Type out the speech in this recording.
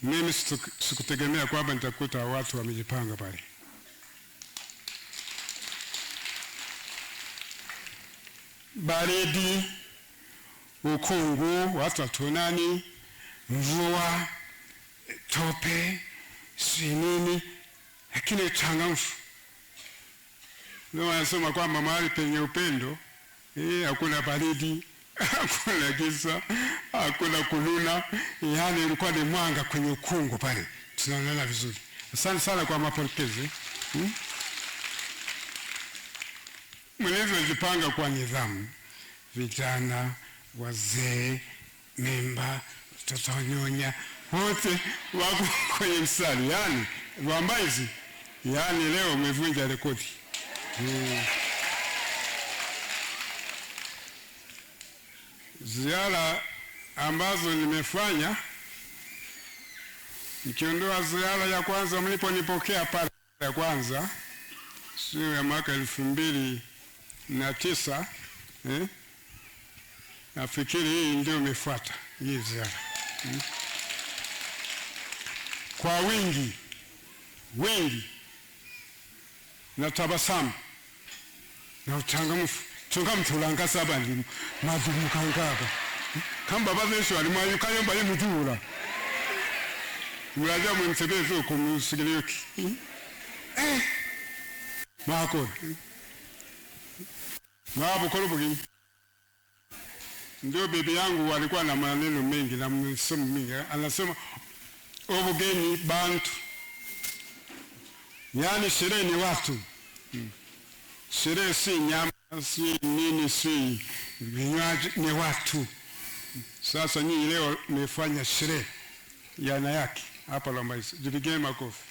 Mimi sikutegemea kwamba nitakuta watu wamejipanga pale. Baridi, ukungu, watu hatunani, mvua, tope, si nini, lakini changamfu. Ndio wanasema kwamba mahali penye upendo hakuna baridi, hakuna giza, hakuna kununa. Yaani ilikuwa ni mwanga kwenye ukungu pale. Tunaona vizuri. Asante sana kwa mapokezi. Mlizojipanga kwa nidhamu, vijana, wazee, mimba, watoto wanyonya, wote wako kwenye mstari. Yaani Rwambaizi, yaani leo umevunja rekodi. Ziara ambazo nimefanya, nikiondoa ziara ya kwanza mliponipokea pale ya kwanza, sio ya mwaka 2009, nafikiri hii ndio imefuata hii ziara. Kwa wingi na tabasamu na uchangamfu tungamtulangasa abandi madumu kangaba kamba bazenshi bali mwayukayo mbali mujura muraja mu msebezo ko musigiriki mako mabo korobugi. Ndio bibi yangu walikuwa na maneno mengi na msomo mingi, anasema obugeni bantu, yani sherehe ni watu. Sherehe si nyama, si nini, si vinywaji, ni watu. Sasa nyinyi leo mmefanya sherehe ya aina yake hapa Rwambaizi. Jipigeni makofi.